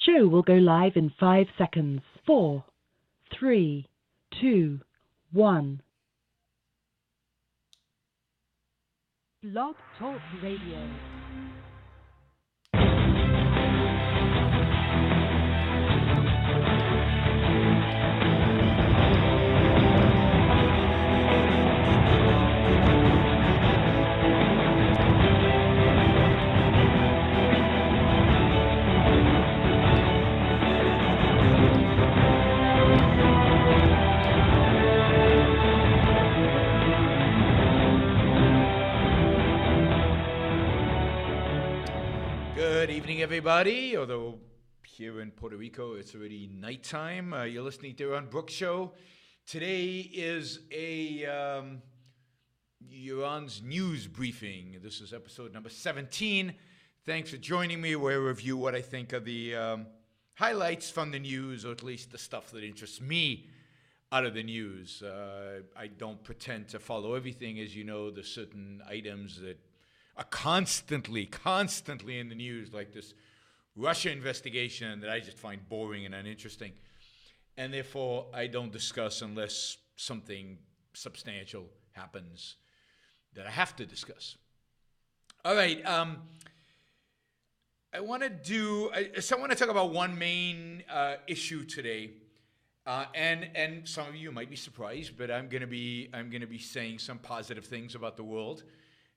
show will go live in 5 seconds. 4, 3, 2, 1. Blog Talk Radio. Good evening, everybody. Although here in Puerto Rico, it's already nighttime. You're listening to Yaron Brooks Show. Today is Yaron's news briefing. This is episode number 17. Thanks for joining me, where I review what I think are the highlights from the news, or at least the stuff that interests me out of the news. I don't pretend to follow everything. As you know, there's certain items that are constantly in the news, like this Russia investigation that I just find boring and uninteresting. And therefore, I don't discuss unless something substantial happens that I have to discuss. All right. I want to talk about one main issue today. And some of you might be surprised, but I'm going to be saying some positive things about the world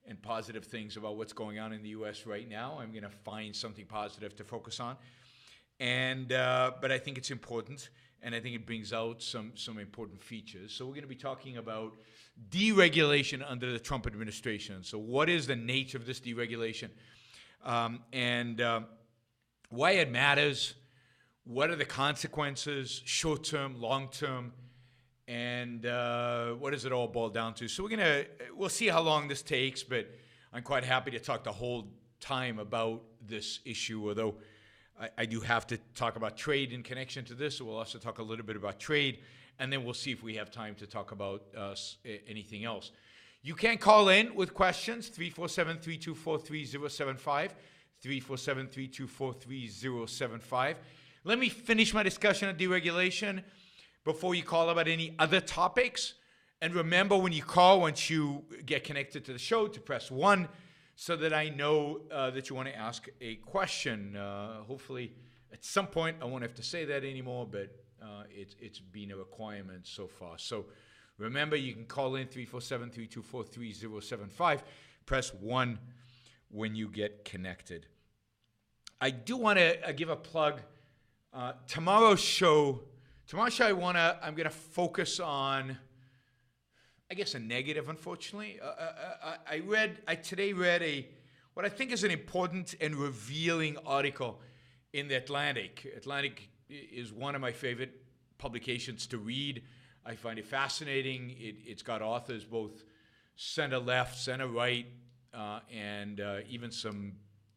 and positive things about what's going on in the U.S. right now. I'm going to find something positive to focus on, but I think it's important, and I think it brings out some important features. So we're going to be talking about deregulation under the Trump administration. So what is the nature of this deregulation, and why it matters? What are the consequences, short-term, long-term? And what does it all boil down to? So we'll see how long this takes, but I'm quite happy to talk the whole time about this issue, although I do have to talk about trade in connection to this. So we'll also talk a little bit about trade, and then we'll see if we have time to talk about anything else. You can call in with questions, 347-324-3075, 347-324-3075. Let me finish my discussion on deregulation before you call about any other topics. And remember, when you call, once you get connected to the show, to press 1 so that I know that you want to ask a question. Hopefully, at some point, I won't have to say that anymore, but it's been a requirement so far. So remember, you can call in 347-324-3075. Press 1 when you get connected. I do want to give a plug. Tomorrow's show, I'm going to focus on, I guess, a negative, unfortunately. I today read what I think is an important and revealing article in The Atlantic. Atlantic is one of my favorite publications to read. I find it fascinating. It's got authors both center-left, center-right, and even some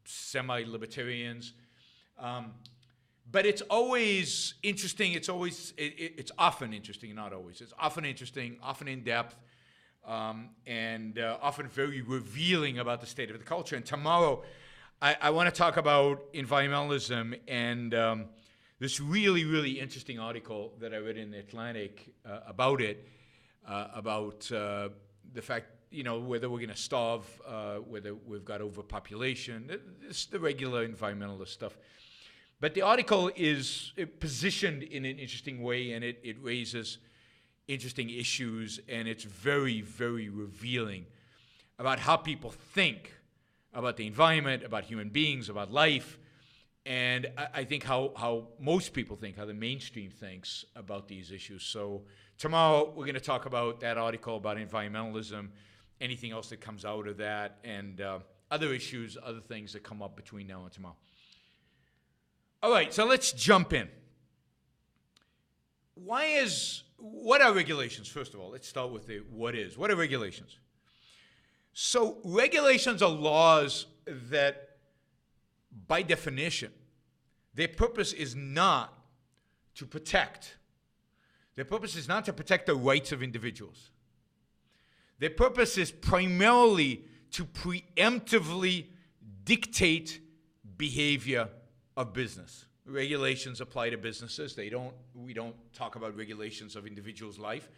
semi-libertarians. But it's always interesting. It's often interesting, not always. It's often interesting, often in depth, and often very revealing about the state of the culture. And tomorrow, I want to talk about environmentalism and this really, really interesting article that I read in The Atlantic about it, about the fact, whether we're going to starve, whether we've got overpopulation, the regular environmentalist stuff. But the article is positioned in an interesting way, and it raises interesting issues, and it's very, very revealing about how people think about the environment, about human beings, about life, and I think how most people think, how the mainstream thinks about these issues. So tomorrow we're going to talk about that article about environmentalism, anything else that comes out of that, and other issues, other things that come up between now and tomorrow. All right, so let's jump in. What are regulations? First of all, let's start with what are regulations? So regulations are laws that, by definition, their purpose is not to protect. Their purpose is not to protect the rights of individuals. Their purpose is primarily to preemptively dictate behavior of business. Regulations apply to businesses. We don't talk about regulations of individuals' life,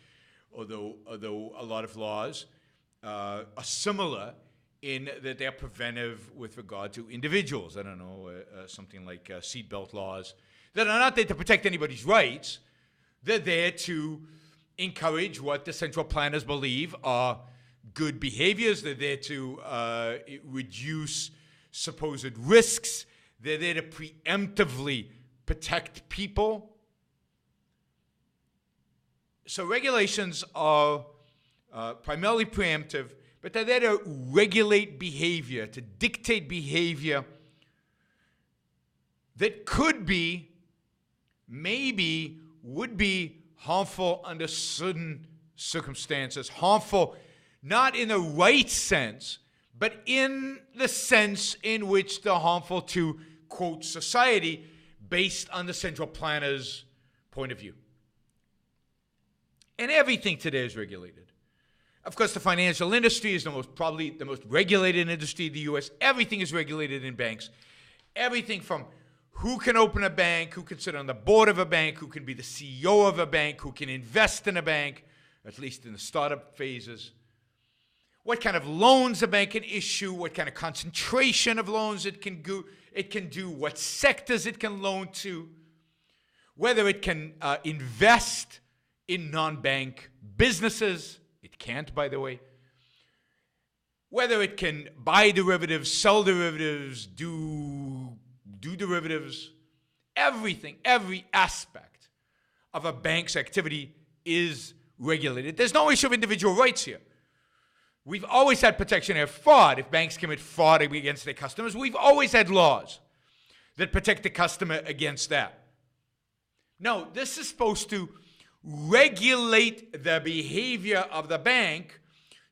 although a lot of laws are similar in that they're preventive with regard to individuals. I don't know, something like seatbelt laws that are not there to protect anybody's rights. They're there to encourage what the central planners believe are good behaviors. They're there to reduce supposed risks. They're there to preemptively protect people. So regulations are primarily preemptive, but they're there to regulate behavior, to dictate behavior that could be, maybe, would be harmful under certain circumstances. Harmful not in the right sense, but in the sense in which they're harmful to, quote, society based on the central planner's point of view. And everything today is regulated. Of course, the financial industry is probably the most regulated industry in the U.S. Everything is regulated in banks. Everything from who can open a bank, who can sit on the board of a bank, who can be the CEO of a bank, who can invest in a bank, at least in the startup phases. What kind of loans a bank can issue, what kind of concentration of loans it can do, what sectors it can loan to, whether it can invest in non-bank businesses. It can't, by the way. Whether it can buy derivatives, sell derivatives, do derivatives. Everything, every aspect of a bank's activity is regulated. There's no issue of individual rights here. We've always had protection against fraud. If banks commit fraud against their customers, we've always had laws that protect the customer against that. No, this is supposed to regulate the behavior of the bank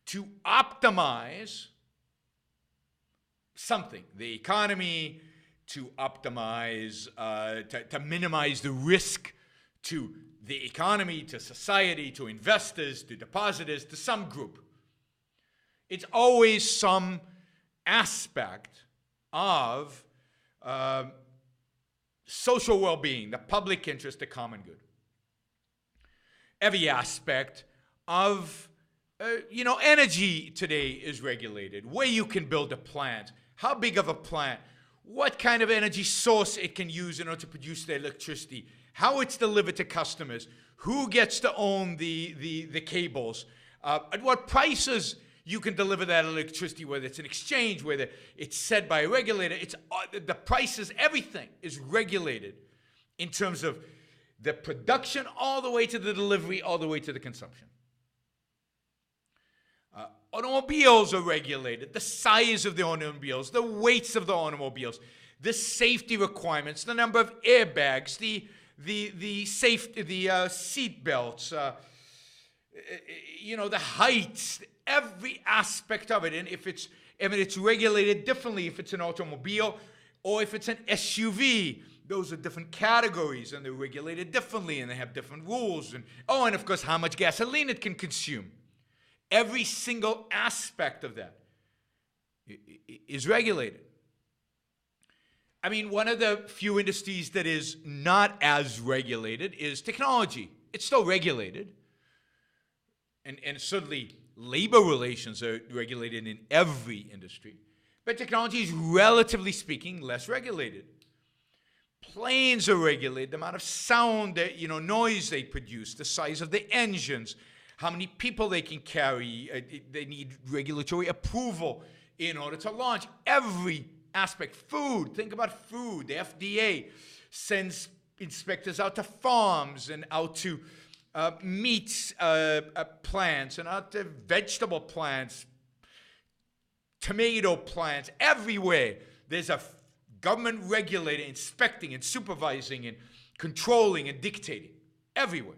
to optimize something, the economy, to optimize, to minimize the risk to the economy, to society, to investors, to depositors, to some group. It's always some aspect of social well-being, the public interest, the common good. Every aspect of, energy today is regulated. Where you can build a plant, how big of a plant, what kind of energy source it can use in order to produce the electricity, how it's delivered to customers, who gets to own the cables, at what prices you can deliver that electricity, whether it's an exchange, whether it's set by a regulator. It's the prices, everything is regulated in terms of the production all the way to the delivery, all the way to the consumption. Automobiles are regulated, the size of the automobiles, the weights of the automobiles, the safety requirements, the number of airbags, the safety, the seat belts, the heights, every aspect of it. And if it's regulated differently if it's an automobile or if it's an SUV. Those are different categories, and they're regulated differently, and they have different rules. And of course, how much gasoline it can consume. Every single aspect of that is regulated. I mean, one of the few industries that is not as regulated is technology. It's still regulated. And certainly labor relations are regulated in every industry. But technology is, relatively speaking, less regulated. Planes are regulated, the amount of sound, noise they produce, the size of the engines, how many people they can carry. They need regulatory approval in order to launch. Every aspect. Food, think about food. The FDA sends inspectors out to farms and out to meat plants and out to vegetable plants, tomato plants, everywhere. There's a government regulator inspecting and supervising and controlling and dictating everywhere.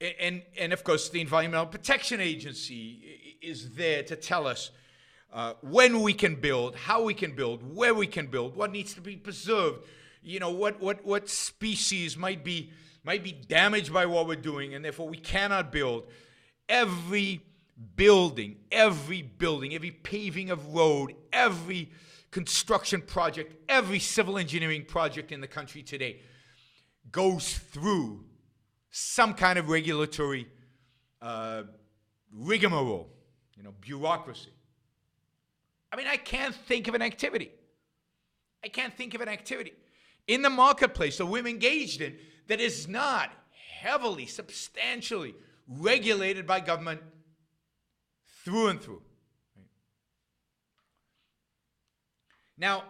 And of course, the Environmental Protection Agency is there to tell us when we can build, how we can build, where we can build, what needs to be preserved, what species might be damaged by what we're doing, and therefore we cannot build. Every building, every paving of road, every construction project, every civil engineering project in the country today goes through some kind of regulatory rigmarole, bureaucracy. I mean, I can't think of an activity. In the marketplace that we're engaged in that is not heavily, substantially regulated by government through and through. Right? Now,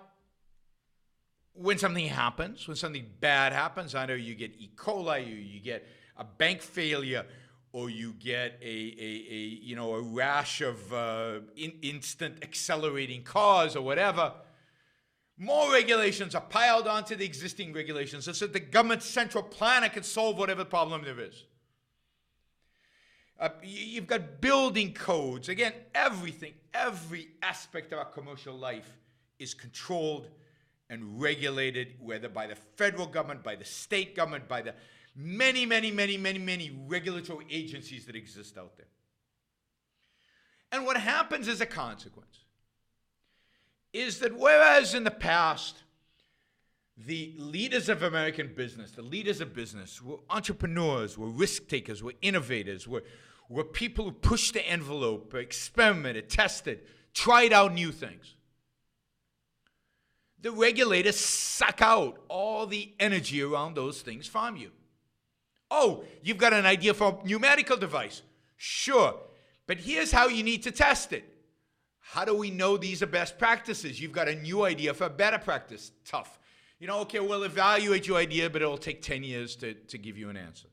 when something happens, when something bad happens, either you get E. coli, or you get a bank failure, or you get a rash of instant accelerating cars or whatever, more regulations are piled onto the existing regulations so that the government central planner can solve whatever problem there is. You've got building codes. Again, everything, every aspect of our commercial life is controlled and regulated, whether by the federal government, by the state government, by the many regulatory agencies that exist out there. And what happens as a consequence is that whereas in the past, the leaders of American business, the leaders of business were entrepreneurs, were risk takers, were innovators, were people who pushed the envelope, experimented, tested, tried out new things. The regulators suck out all the energy around those things from you. Oh, you've got an idea for a new medical device. Sure, but here's how you need to test it. How do we know these are best practices? You've got a new idea for a better practice. Tough. Okay, we'll evaluate your idea, but it'll take 10 years to give you an answer.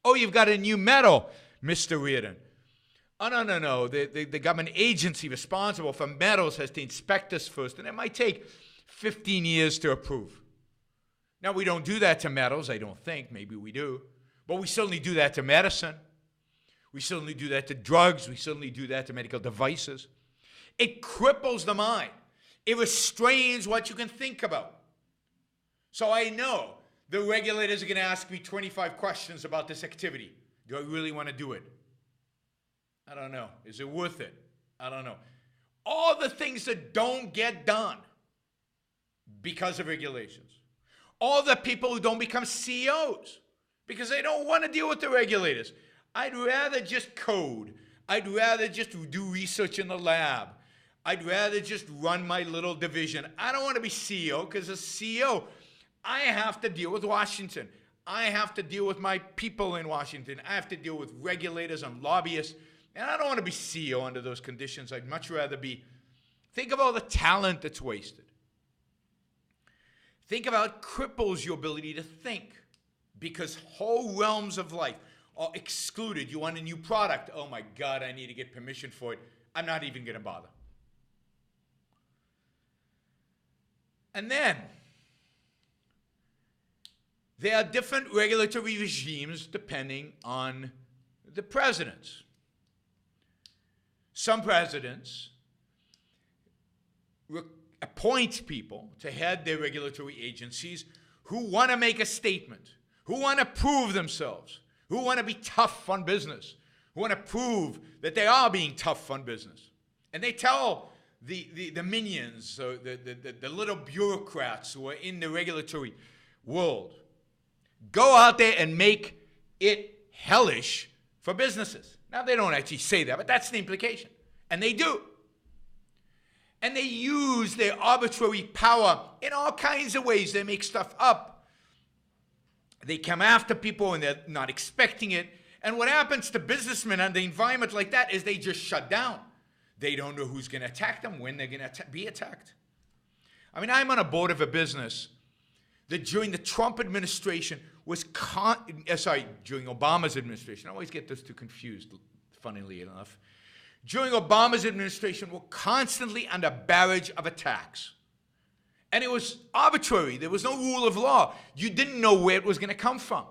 Oh, you've got a new metal, Mr. Reardon. Oh, no. The government agency responsible for metals has to inspect this first, and it might take 15 years to approve. Now, we don't do that to metals, I don't think. Maybe we do. But we certainly do that to medicine. We certainly do that to drugs. We certainly do that to medical devices. It cripples the mind. It restrains what you can think about. So I know the regulators are going to ask me 25 questions about this activity. Do I really want to do it? I don't know. Is it worth it? I don't know. All the things that don't get done because of regulations. All the people who don't become CEOs because they don't want to deal with the regulators. I'd rather just code. I'd rather just do research in the lab. I'd rather just run my little division. I don't want to be CEO because as CEO, I have to deal with Washington. I have to deal with my people in Washington. I have to deal with regulators and lobbyists. And I don't want to be CEO under those conditions. I'd much rather be. Think of all the talent that's wasted. Think of how it cripples your ability to think because whole realms of life are excluded. You want a new product. Oh my God, I need to get permission for it. I'm not even going to bother. And then there are different regulatory regimes depending on the presidents. Some presidents appoint people to head their regulatory agencies who want to make a statement, who want to prove themselves, who want to be tough on business, who want to prove that they are being tough on business. And they tell the minions, so the little bureaucrats who are in the regulatory world, go out there and make it hellish for businesses. Now, they don't actually say that, but that's the implication. And they do. And they use their arbitrary power in all kinds of ways. They make stuff up. They come after people and they're not expecting it. And what happens to businessmen under the environment like that is they just shut down. They don't know who's going to attack them, when they're going to be attacked. I mean, I'm on a board of a business that during the Trump administration was, during Obama's administration, I always get those two confused, funnily enough. During Obama's administration, we're constantly under barrage of attacks. And it was arbitrary. There was no rule of law. You didn't know where it was going to come from.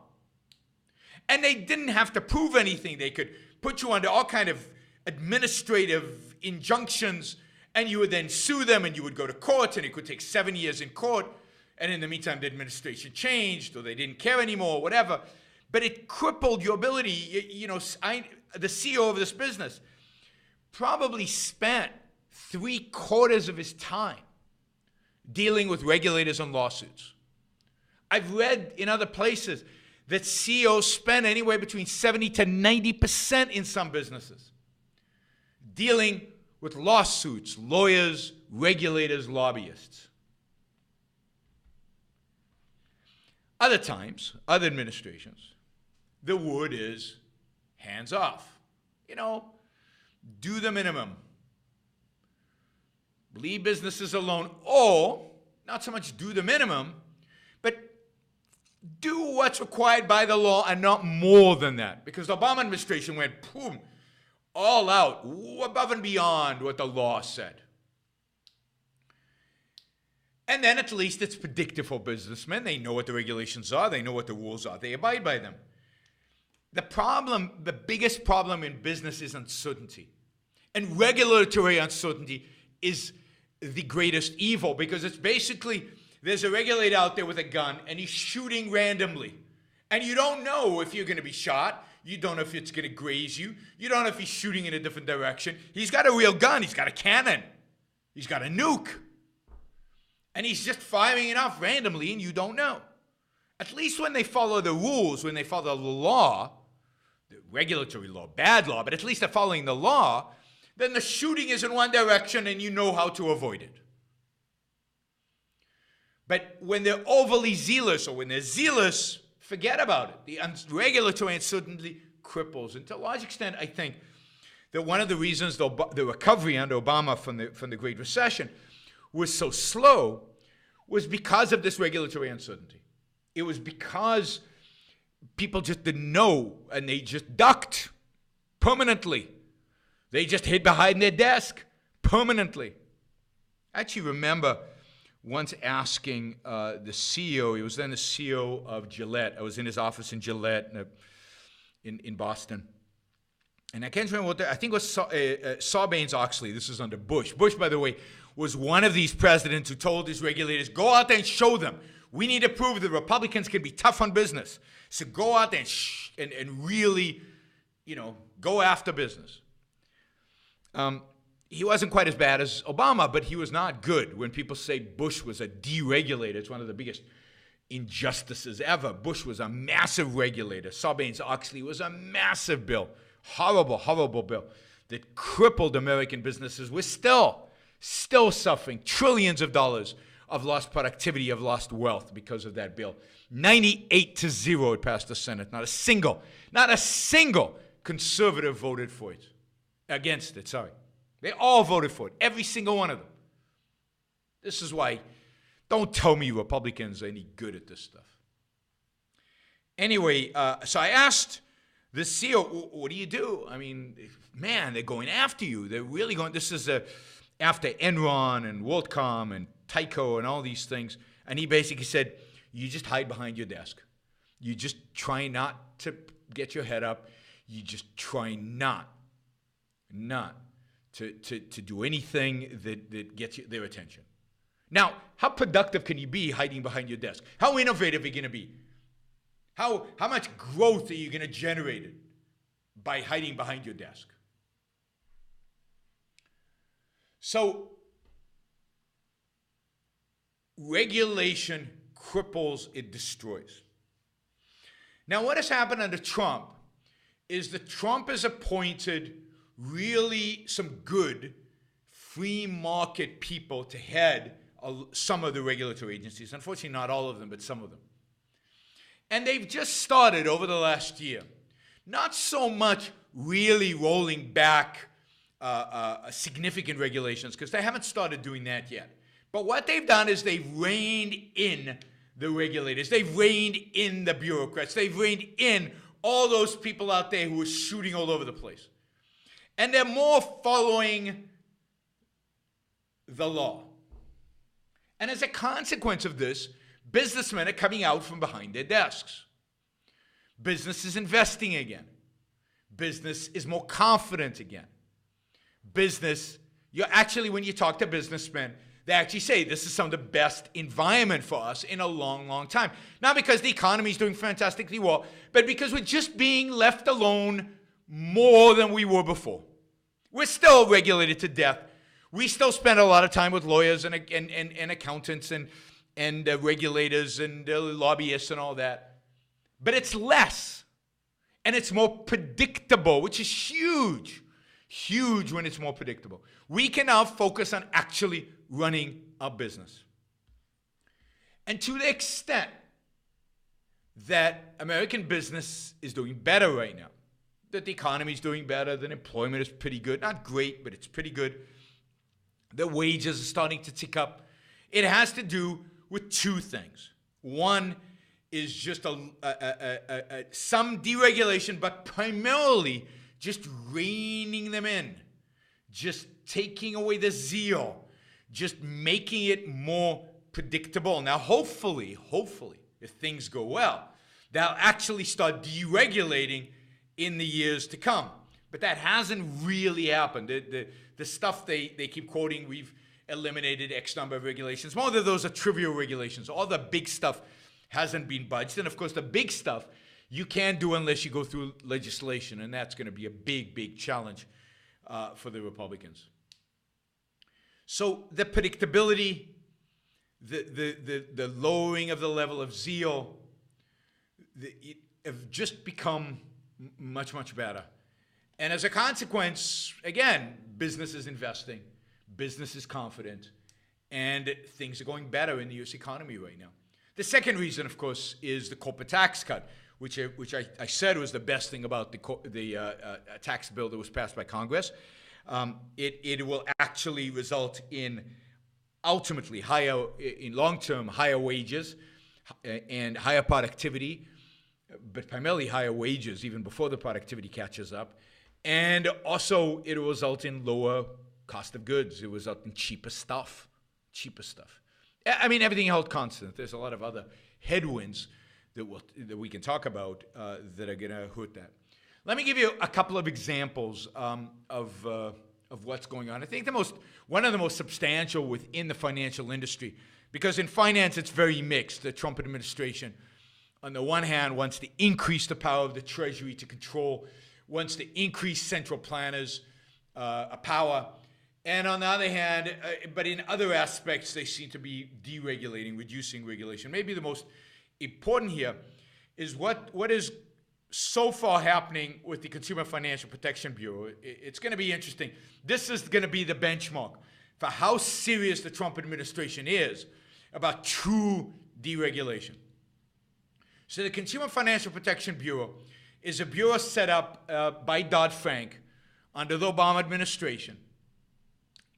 And they didn't have to prove anything. They could put you under all kind of administrative injunctions, and you would then sue them, and you would go to court, and it could take 7 years in court. And in the meantime, the administration changed, or they didn't care anymore, or whatever. But it crippled your ability. The CEO of this business probably spent 3/4 of his time dealing with regulators and lawsuits. I've read in other places that CEOs spend anywhere between 70 to 90% in some businesses dealing with lawsuits, lawyers, regulators, lobbyists. Other times, other administrations, the word is hands off. Do the minimum. Leave businesses alone, or not so much do the minimum, but do what's required by the law and not more than that. Because the Obama administration went, boom, all out, above and beyond what the law said. And then at least it's predictable for businessmen. They know what the regulations are. They know what the rules are. They abide by them. The biggest problem in business is uncertainty. And regulatory uncertainty is the greatest evil, because it's basically, there's a regulator out there with a gun and he's shooting randomly. And you don't know if you're going to be shot. You don't know if it's going to graze you. You don't know if he's shooting in a different direction. He's got a real gun. He's got a cannon. He's got a nuke. And he's just firing it off randomly and you don't know. At least when they follow the rules, when they follow the law, the regulatory law, bad law, but at least they're following the law, then the shooting is in one direction and you know how to avoid it. But when they're overly zealous, or when they're zealous, forget about it. The regulatory uncertainty cripples. And to a large extent, I think that one of the reasons the recovery under Obama from the Great Recession was so slow was because of this regulatory uncertainty. It was because people just didn't know, and they just ducked permanently. They just hid behind their desk permanently. I actually remember once asking the CEO, he was then the CEO of Gillette. I was in his office in Gillette in Boston. And I can't remember I think it was Sarbanes-Oxley. This is under Bush. Bush, by the way, was one of these presidents who told his regulators, go out there and show them. We need to prove the Republicans can be tough on business. So go out there and really, go after business. He wasn't quite as bad as Obama, but he was not good. When people say Bush was a deregulator, it's one of the biggest injustices ever. Bush was a massive regulator. Sarbanes-Oxley was a massive bill. Horrible, horrible bill that crippled American businesses. We're still suffering trillions of dollars of lost productivity, of lost wealth because of that bill. 98-0 it passed the Senate. Not a single conservative voted for it. Against it, sorry. They all voted for it. Every single one of them. This is why, don't tell me Republicans are any good at this stuff. Anyway, so I asked the CEO, what do you do? I mean, man, they're going after you. They're really going, this is after Enron and WorldCom and Tyco and all these things. And he basically said, you just hide behind your desk. You just try not to get your head up. You just try not to do anything that gets their attention. Now, how productive can you be hiding behind your desk? How innovative are you going to be? How much growth are you going to generate by hiding behind your desk? So, regulation cripples, it destroys. Now, what has happened under Trump is that Trump has appointed really some good free market people to head some of the regulatory agencies. Unfortunately, not all of them, but some of them. And they've just started over the last year. Not so much really rolling back significant regulations, because they haven't started doing that yet. But what they've done is they've reined in the regulators. They've reined in the bureaucrats. They've reined in all those people out there who are shooting all over the place. And they're more following the law. And as a consequence of this, businessmen are coming out from behind their desks. Business is investing again. Business is more confident again. Business, when you talk to businessmen, they actually say this is some of the best environment for us in a long, long time. Not because the economy is doing fantastically well, but because we're just being left alone more than we were before. We're still regulated to death. We still spend a lot of time with lawyers and accountants and regulators and lobbyists and all that. But it's less. And it's more predictable, which is huge. Huge when it's more predictable. We can now focus on actually running our business. And to the extent that American business is doing better right now, that the economy is doing better, that employment is pretty good, not great, but it's pretty good, the wages are starting to tick up, it has to do with two things. One is just some deregulation, but primarily just reining them in, just taking away the zeal, just making it more predictable. Now, hopefully, if things go well, they'll actually start deregulating in the years to come. But that hasn't really happened. The stuff they keep quoting, we've eliminated X number of regulations. Most of those are trivial regulations. All the big stuff hasn't been budged. And of course, the big stuff you can't do unless you go through legislation. And that's going to be a big, big challenge for the Republicans. So the predictability, the lowering of the level of zeal, have just become much, much better. And as a consequence, again, business is investing, business is confident, and things are going better in the U.S. economy right now. The second reason, of course, is the corporate tax cut, which I said was the best thing about the tax bill that was passed by Congress. It will actually result in ultimately in long-term, higher wages and higher productivity, but primarily higher wages even before the productivity catches up. And also, it will result in lower cost of goods. It will result in cheaper stuff. I mean, everything held constant. There's a lot of other headwinds that we can talk about that are going to hurt that. Let me give you a couple of examples of what's going on. I think one of the most substantial within the financial industry, because in finance it's very mixed. The Trump administration, on the one hand, wants to increase the power of the Treasury to control, wants to increase central planners' power. And on the other hand, but in other aspects, they seem to be deregulating, reducing regulation. Maybe the most important here is what is so far happening with the Consumer Financial Protection Bureau. It's going to be interesting. This is going to be the benchmark for how serious the Trump administration is about true deregulation. So the Consumer Financial Protection Bureau is a bureau set up by Dodd-Frank under the Obama administration.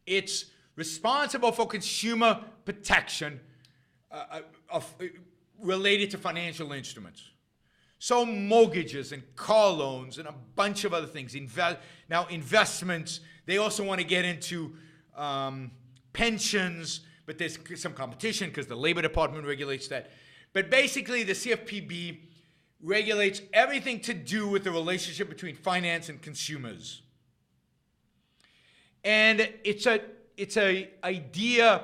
It's responsible for consumer protection related to financial instruments. So mortgages and car loans and a bunch of other things. Now investments, they also want to get into pensions, but there's some competition because the Labor Department regulates that. But basically the CFPB regulates everything to do with the relationship between finance and consumers. And it's a idea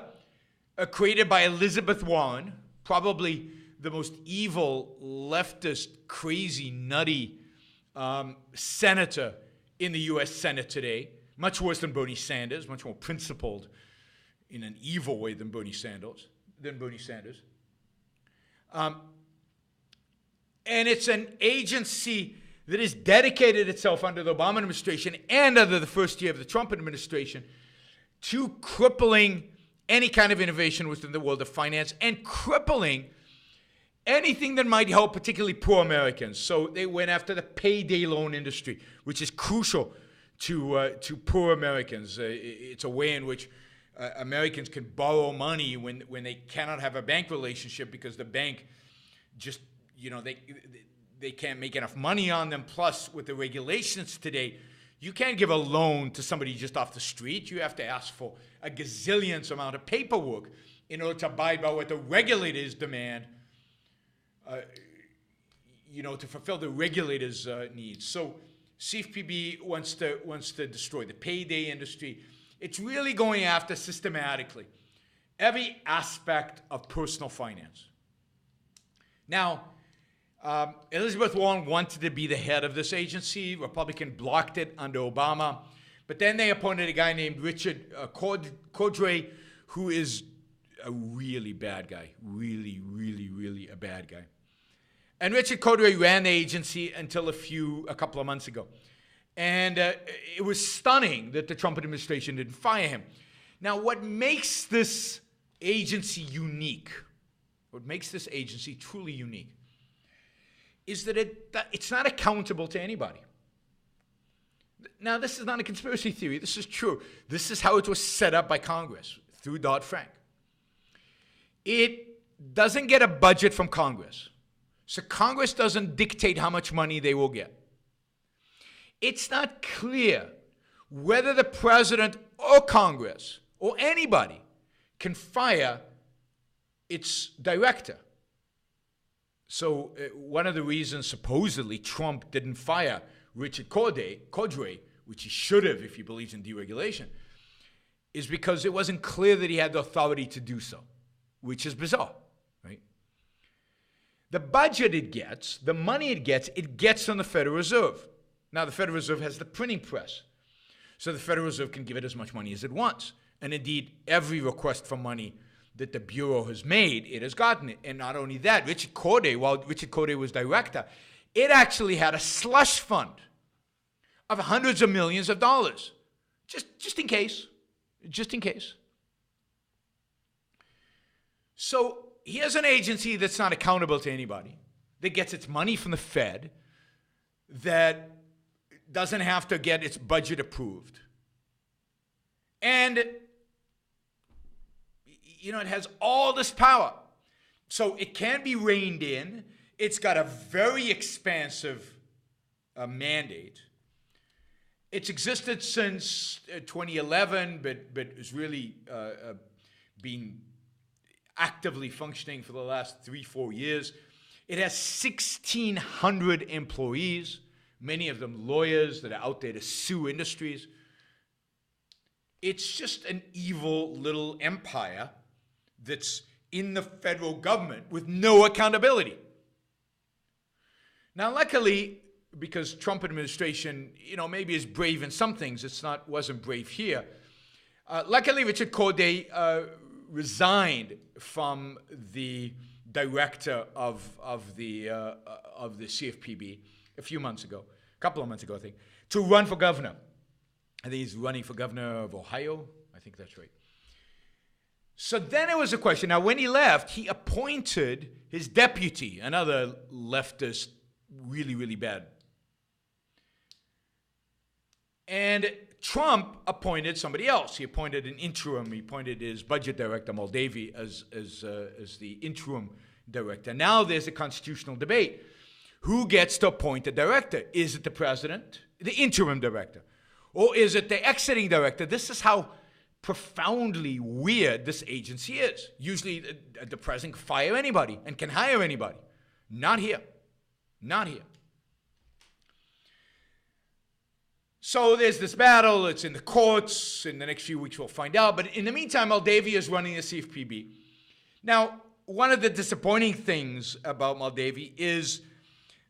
created by Elizabeth Warren, probably the most evil, leftist, crazy, nutty senator in the U.S. Senate today. Much worse than Bernie Sanders, much more principled in an evil way than Bernie Sanders. And it's an agency that has dedicated itself under the Obama administration and under the first year of the Trump administration to crippling any kind of innovation within the world of finance and crippling anything that might help particularly poor Americans. So they went after the payday loan industry, which is crucial to poor Americans. It's a way in which Americans can borrow money when they cannot have a bank relationship because the bank just, they can't make enough money on them. Plus, with the regulations today, you can't give a loan to somebody just off the street. You have to ask for a gazillionth amount of paperwork in order to abide by what the regulators demand, to fulfill the regulators' needs. So CFPB wants to destroy the payday industry. It's really going after systematically every aspect of personal finance. Now, Elizabeth Warren wanted to be the head of this agency. Republican blocked it under Obama. But then they appointed a guy named Richard Cordray, who is a really bad guy. Really, really, really a bad guy. And Richard Cordray ran the agency until a couple of months ago. And it was stunning that the Trump administration didn't fire him. Now, what makes this agency unique, what makes this agency truly unique, is that it's not accountable to anybody. Now, this is not a conspiracy theory. This is true. This is how it was set up by Congress through Dodd-Frank. It doesn't get a budget from Congress. So Congress doesn't dictate how much money they will get. It's not clear whether the president or Congress or anybody can fire its director. So one of the reasons supposedly Trump didn't fire Richard Cordray, which he should have if he believes in deregulation, is because it wasn't clear that he had the authority to do so, which is bizarre, right? The budget it gets, the money it gets from the Federal Reserve. Now, the Federal Reserve has the printing press, so the Federal Reserve can give it as much money as it wants. And indeed, every request for money that the Bureau has made, it has gotten it. And not only that, while Richard Cordray was director, it actually had a slush fund of hundreds of millions of dollars, just in case, just in case. So here's an agency that's not accountable to anybody, that gets its money from the Fed, that doesn't have to get its budget approved. And, you know, it has all this power. So it can be reined in. It's got a very expansive mandate. It's existed since 2011, but has really been actively functioning for the last 3-4 years. It has 1,600 employees, many of them lawyers that are out there to sue industries. It's just an evil little empire that's in the federal government with no accountability. Now, luckily, because Trump administration, you know, maybe is brave in some things, wasn't brave here. Luckily, Richard Cordray resigned from the director of the CFPB a couple of months ago, I think, to run for governor. I think he's running for governor of Ohio. I think that's right. So then it was a question. Now, when he left, he appointed his deputy, another leftist, really, really bad. And Trump appointed somebody else. He appointed an interim. He appointed his budget director, Muldavi, as the interim director. Now there's a constitutional debate. Who gets to appoint the director? Is it the president, the interim director? Or is it the exiting director? This is how profoundly weird this agency is. Usually the president can fire anybody and can hire anybody. Not here. Not here. So there's this battle. It's in the courts. In the next few weeks, we'll find out. But in the meantime, Muldavi is running the CFPB. Now, one of the disappointing things about Muldavi is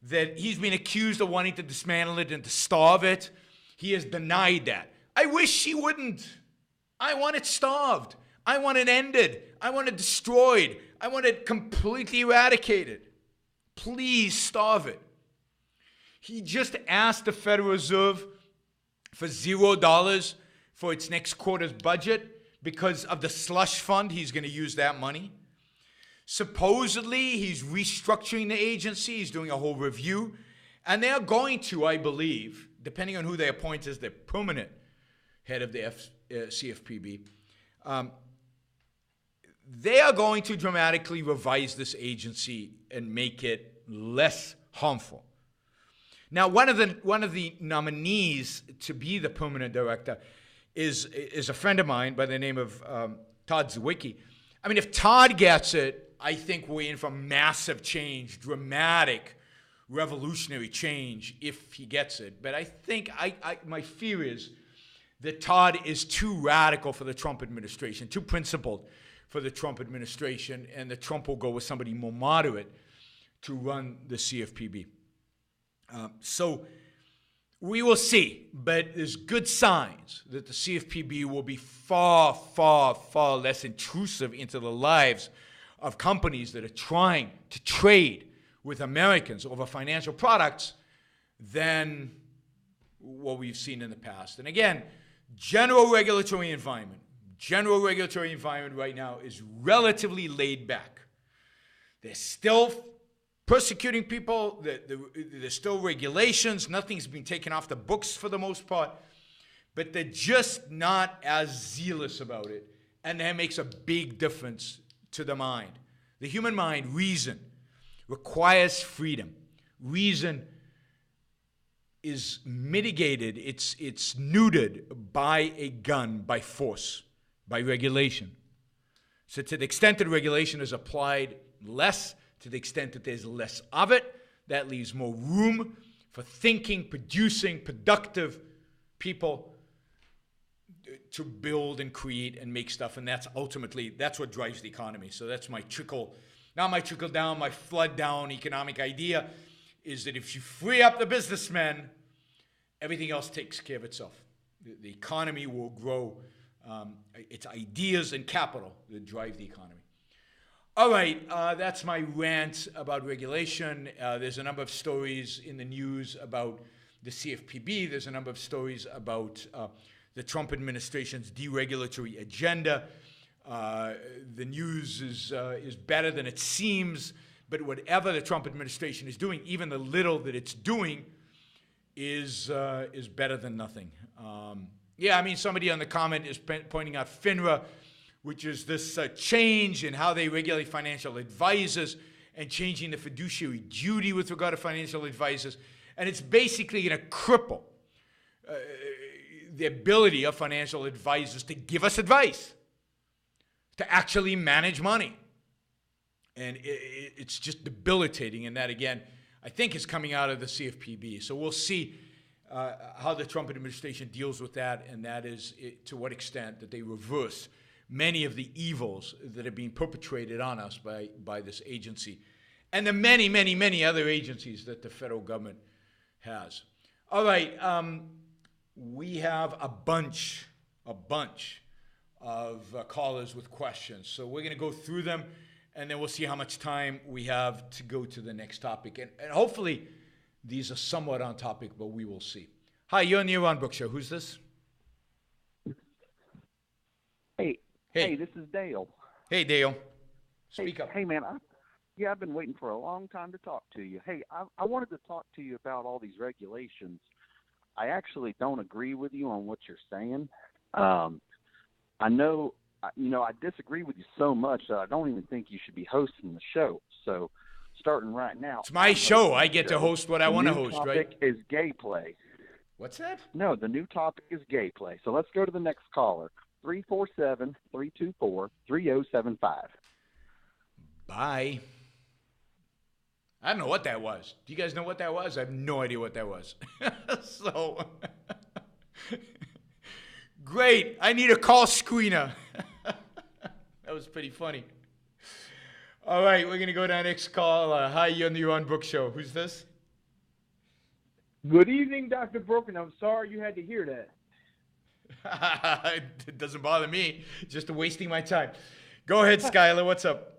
that he's been accused of wanting to dismantle it and to starve it. He has denied that. I wish he wouldn't. I want it starved. I want it ended. I want it destroyed. I want it completely eradicated. Please starve it. He just asked the Federal Reserve for $0 for its next quarter's budget because of the slush fund. He's going to use that money. Supposedly, he's restructuring the agency. He's doing a whole review. And they're going to, I believe, depending on who they appoint as their permanent head of the CFPB, they are going to dramatically revise this agency and make it less harmful. Now, one of the nominees to be the permanent director is a friend of mine by the name of Todd Zwicky. I mean, if Todd gets it, I think we're in for massive change, dramatic, revolutionary change if he gets it. But I think my fear is that Todd is too radical for the Trump administration, too principled for the Trump administration, and that Trump will go with somebody more moderate to run the CFPB. So We will see, but there's good signs that the CFPB will be far, far, far less intrusive into the lives of companies that are trying to trade with Americans over financial products than what we've seen in the past. And again, general regulatory environment right now is relatively laid back. They're still persecuting people. There's still regulations. Nothing's been taken off the books for the most part. But they're just not as zealous about it. And that makes a big difference to the mind. The human mind, reason, requires freedom. Reason is mitigated. It's neutered by a gun, by force, by regulation. So to the extent that regulation is applied less, to the extent that there's less of it, that leaves more room for thinking, producing, productive people to build and create and make stuff. And that's what drives the economy. So that's my trickle down, my flood down economic idea is that if you free up the businessmen, everything else takes care of itself. The economy will grow. It's ideas and capital that drive the economy. All right, that's my rant about regulation. There's a number of stories in the news about the CFPB. There's a number of stories about the Trump administration's deregulatory agenda. The news is better than it seems, but whatever the Trump administration is doing, even the little that it's doing, is better than nothing. Somebody on the comment is pointing out FINRA, which is this change in how they regulate financial advisors and changing the fiduciary duty with regard to financial advisors. And it's basically going to cripple the ability of financial advisors to give us advice, to actually manage money. And it's just debilitating. And that, again, I think is coming out of the CFPB. So we'll see how the Trump administration deals with that, and that is to what extent that they reverse many of the evils that are being perpetrated on us by this agency and the many, many, many other agencies that the federal government has. All right, we have a bunch of callers with questions. So we're going to go through them, and then we'll see how much time we have to go to the next topic. And hopefully these are somewhat on topic, but we will see. Hi, you're on the Yaron Book Show. Who's this? Hey, this is Dale. Hey, Dale. Speak up. Hey, man. I've been waiting for a long time to talk to you. Hey, I wanted to talk to you about all these regulations. I actually don't agree with you on what you're saying. I know, I disagree with you so much that I don't even think you should be hosting the show. So, starting right now. It's my show. I get to host what I want to host, right? The topic is gay play. What's that? No, the new topic is gay play. So let's go to the next caller. 347-324-3075. Bye. I don't know what that was. Do you guys know what that was? I have no idea what that was. So, great. I need a call screener. That was pretty funny. All right, we're going to go to our next call. Hi, you're on the Yaron Book Show. Who's this? Good evening, Dr. Broken. I'm sorry you had to hear that. It doesn't bother me. Just wasting my time. Go ahead, Skylar. What's up?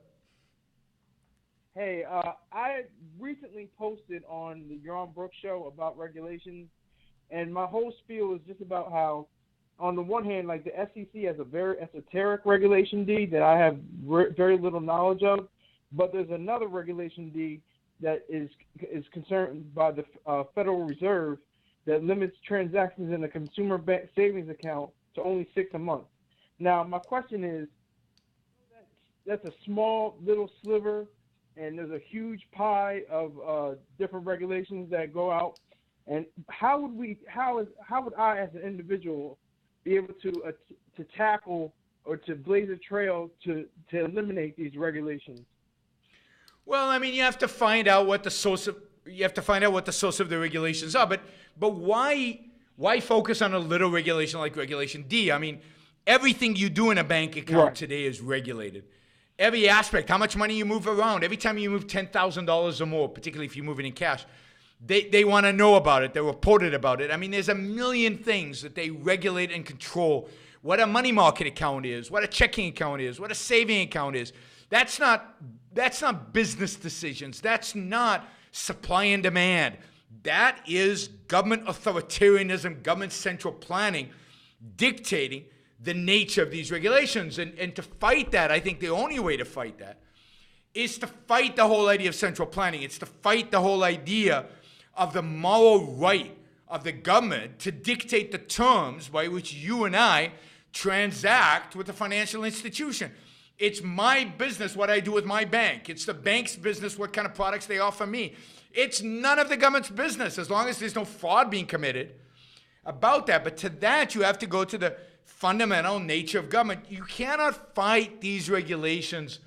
Hey, I recently posted on the Yaron Brook Show about regulations, and my whole spiel is just about how, on the one hand, like the SEC has a very esoteric regulation D that I have very little knowledge of, but there's another regulation D that is concerned by the Federal Reserve that limits transactions in a consumer bank savings account to only 6 a month. Now, my question is, that's a small little sliver, and there's a huge pie of different regulations that go out. And how would I, as an individual, be able to tackle or to blaze a trail to eliminate these regulations? Well, I mean, you have to find out what the source of the regulations are. But why focus on a little regulation like Regulation D? I mean, everything you do in a bank account today is regulated. Every aspect, how much money you move around, every time you move $10,000 or more, particularly if you move it in cash, They want to know about it. They reported about it. I mean, there's a million things that they regulate and control. What a money market account is, what a checking account is, what a saving account is. That's not business decisions. That's not supply and demand. That is government authoritarianism, government central planning dictating the nature of these regulations. And to fight that, I think the only way to fight that is to fight the whole idea of central planning. It's to fight the whole idea of the moral right of the government to dictate the terms by which you and I transact with a financial institution. It's my business what I do with my bank. It's the bank's business what kind of products they offer me. It's none of the government's business as long as there's no fraud being committed about that. But to that, you have to go to the fundamental nature of government. You cannot fight these regulations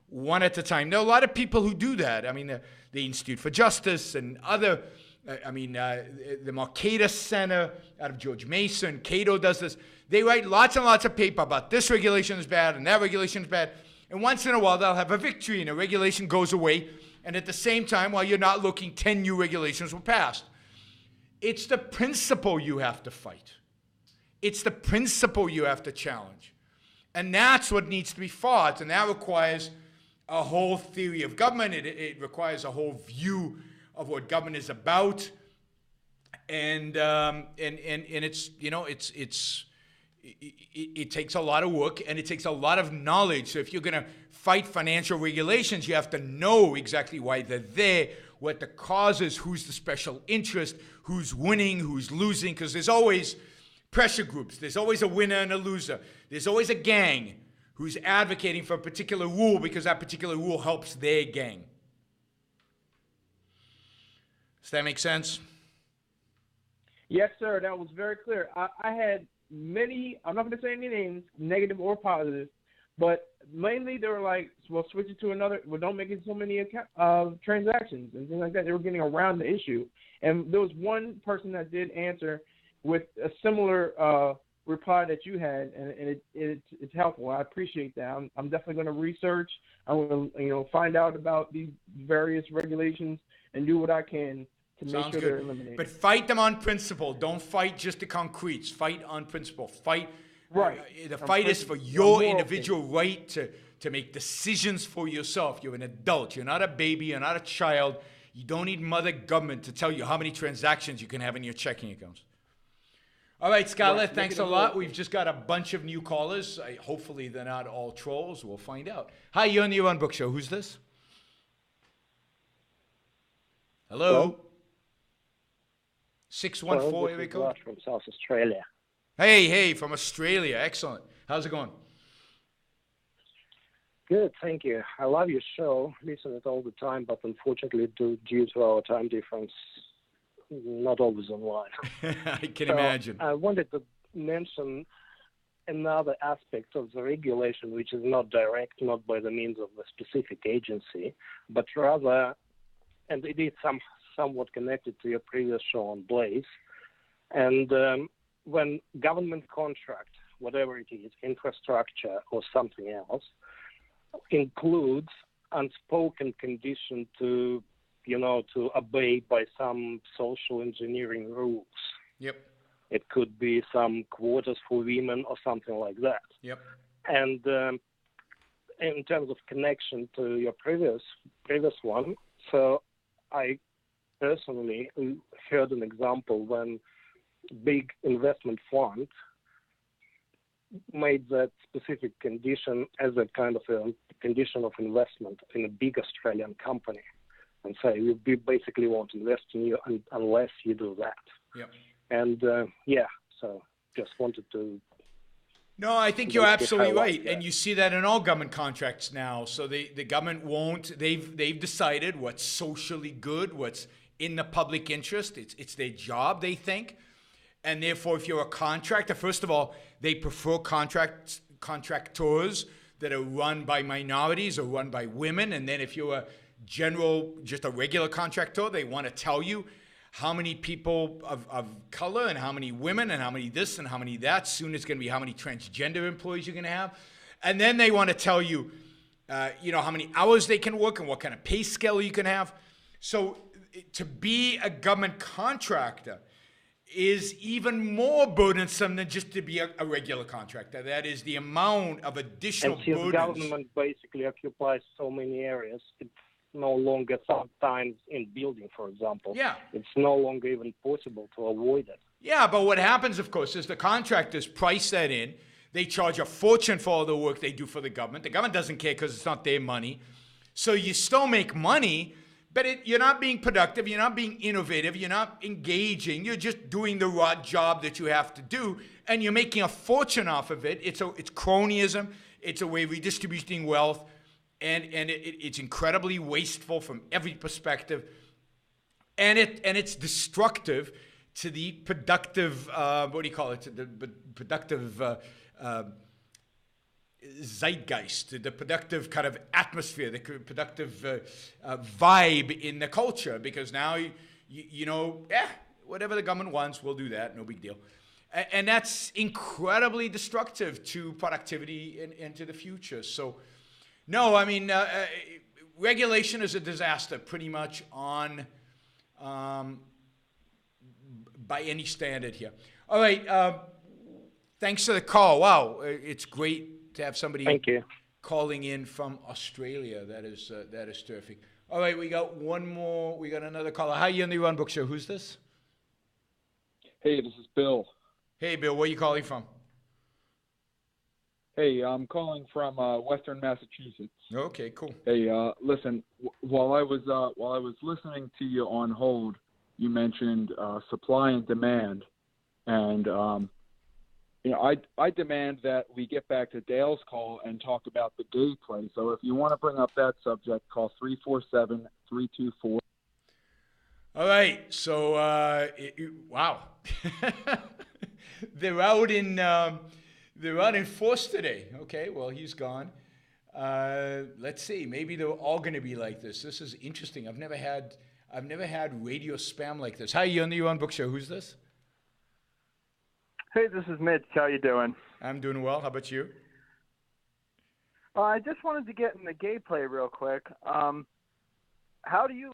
one at a time. There are a lot of people who do that. I mean, the Institute for Justice and other, the Mercatus Center out of George Mason, Cato does this. They write lots and lots of paper about this regulation is bad and that regulation is bad. And once in a while, they'll have a victory and a regulation goes away. And at the same time, while you're not looking, 10 new regulations were passed. It's the principle you have to fight. It's the principle you have to challenge. And that's what needs to be fought. And that requires a whole theory of government. It requires a whole view of what government is about. And it's, you know, it takes a lot of work and it takes a lot of knowledge. So if you're going to fight financial regulations, you have to know exactly why they're there, what the cause is, who's the special interest, who's winning, who's losing, because there's always pressure groups. There's always a winner and a loser. There's always a gang who's advocating for a particular rule because that particular rule helps their gang. Does that make sense? Yes, sir. That was very clear. I had many, I'm not going to say any names, negative or positive, but mainly they were like, well, switch it to another, well, don't make it so many transactions and things like that. They were getting around the issue. And there was one person that did answer with a similar reply that you had, and it's helpful. I appreciate that. I'm definitely going to research. I'm going to find out about these various regulations and do what I can to make sure they're eliminated. But fight them on principle. Don't fight just the concretes. Fight on principle. Fight. Right. The fight is for your individual right to make decisions for yourself. You're an adult. You're not a baby. You're not a child. You don't need mother government to tell you how many transactions you can have in your checking accounts. All right, Scarlett, thanks a lot. We've just got a bunch of new callers. Hopefully they're not all trolls. We'll find out. Hi, you're on the Yaron Book Show. Who's this? Hello? 614, area code? From South Australia. Hey, from Australia. Excellent. How's it going? Good, thank you. I love your show. Listen it all the time, but unfortunately, due to our time difference, not always online. I can imagine. I wanted to mention another aspect of the regulation, which is not direct, not by the means of a specific agency, but rather, and it is somewhat connected to your previous show on Blaze. And when government contract, whatever it is, infrastructure or something else, includes unspoken condition to obey by some social engineering rules. Yep. It could be some quotas for women or something like that. Yep. And in terms of connection to your previous one, so I personally heard an example when big investment fund made that specific condition as a kind of a condition of investment in a big Australian company, and say we basically won't invest in you unless you do that. Yep. And so just wanted to. No, I think you're absolutely right, and you see that in all government contracts now. So the government won't. They've decided what's socially good, what's in the public interest. It's their job, they think. And therefore, if you're a contractor, first of all, they prefer contractors that are run by minorities or run by women. And then if you're just a regular contractor, they want to tell you how many people of color and how many women and how many this and how many that. Soon it's going to be how many transgender employees you're going to have. And then they want to tell you, how many hours they can work and what kind of pay scale you can have. So to be a government contractor is even more burdensome than just to be a regular contractor. That is the amount of additional And since burdens. government basically occupies so many areas, it's no longer sometimes in building, for example. Yeah. It's no longer even possible to avoid it. Yeah, but what happens, of course, is the contractors price that in. They charge a fortune for all the work they do for the government. The government doesn't care because it's not their money. So you still make money, but you're not being productive. You're not being innovative. You're not engaging. You're just doing the raw job that you have to do, and you're making a fortune off of it. It's cronyism. It's a way of redistributing wealth, and it's incredibly wasteful from every perspective, and it's destructive to the productive. What do you call it? The productive. Zeitgeist, the productive kind of atmosphere, the productive vibe in the culture, because now, whatever the government wants, we'll do that, no big deal. And that's incredibly destructive to productivity and to the future. So, no, I mean, regulation is a disaster pretty much on, by any standard here. All right, thanks for the call. Wow, it's great to have somebody calling in from Australia. That is terrific. All right, we got one more. We got another caller. Hi, you on the Yaron Book Show. Who's this? Hey, this is Bill. Hey, Bill. Where are you calling from? Hey, I'm calling from Western Massachusetts. Okay, cool. Hey, listen. While I was listening to you on hold, you mentioned supply and demand, and I demand that we get back to Dale's call and talk about the gay play. So if you want to bring up that subject, call 347-324. All right. So, wow. They're out in force today. Okay. Well, he's gone. Let's see. Maybe they're all going to be like this. This is interesting. I've never had radio spam like this. Hi, you on the Yaron Book Show. Who's this? Hey, this is Mitch. How you doing? I'm doing well. How about you? I just wanted to get in the gay play real quick. How do you?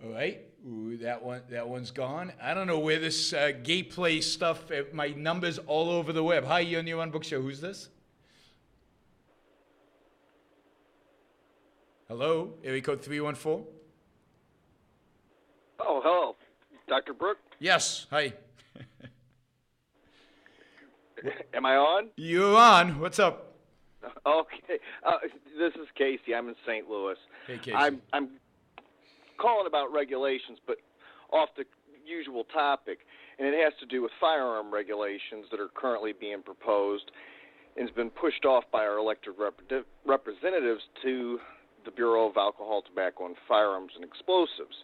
All right. Ooh, that one's gone. I don't know where this gay play stuff. My number's all over the web. Hi, you on the Yaron Book Show. Who's this? Hello, area code 314. Oh, hello, Dr. Brooke. Yes. Hi. Am I on? You're on. What's up? Okay. This is Casey. I'm in St. Louis. Hey, Casey. I'm calling about regulations, but off the usual topic, and it has to do with firearm regulations that are currently being proposed and has been pushed off by our elected representatives to the Bureau of Alcohol, Tobacco, and Firearms and Explosives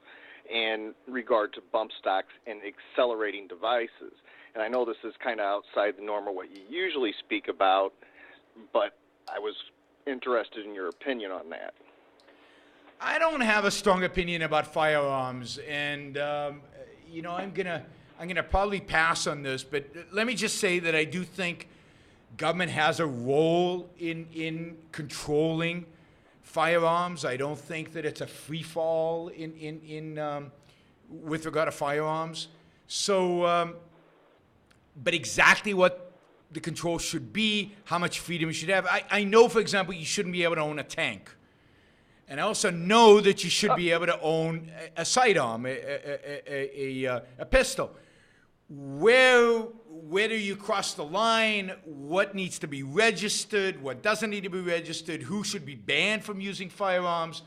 in regard to bump stocks and accelerating devices. And I know this is kind of outside the norm of what you usually speak about, but I was interested in your opinion on that. I don't have a strong opinion about firearms, and I'm gonna probably pass on this. But let me just say that I do think government has a role in controlling firearms. I don't think that it's a free fall with regard to firearms. So. But exactly what the control should be, how much freedom you should have. I know, for example, you shouldn't be able to own a tank. And I also know that you should be able to own a sidearm, a pistol. Where do you cross the line? What needs to be registered? What doesn't need to be registered? Who should be banned from using firearms?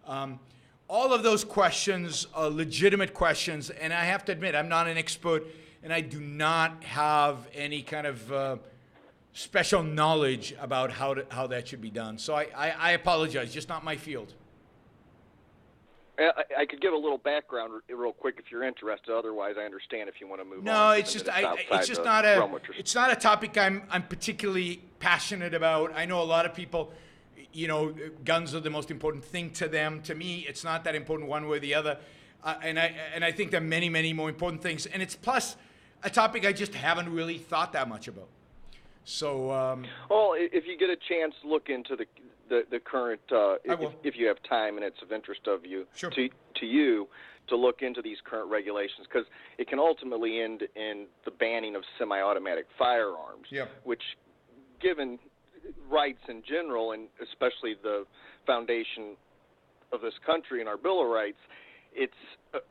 All of those questions are legitimate questions. And I have to admit, I'm not an expert. And I do not have any kind of special knowledge about how that should be done. So I apologize, just not my field. I could give a little background real quick if you're interested. Otherwise, I understand if you want to move on. No, it's not a topic I'm particularly passionate about. I know a lot of people, guns are the most important thing to them. To me, it's not that important one way or the other. And I think there are many, many more important things. And it's plus a topic I just haven't really thought that much about. So. Well, if you get a chance, look into the current. If you have time and it's of interest of you sure. to you, to look into these current regulations, because it can ultimately end in the banning of semi-automatic firearms, which, given rights in general, and especially the foundation of this country and our Bill of Rights, it's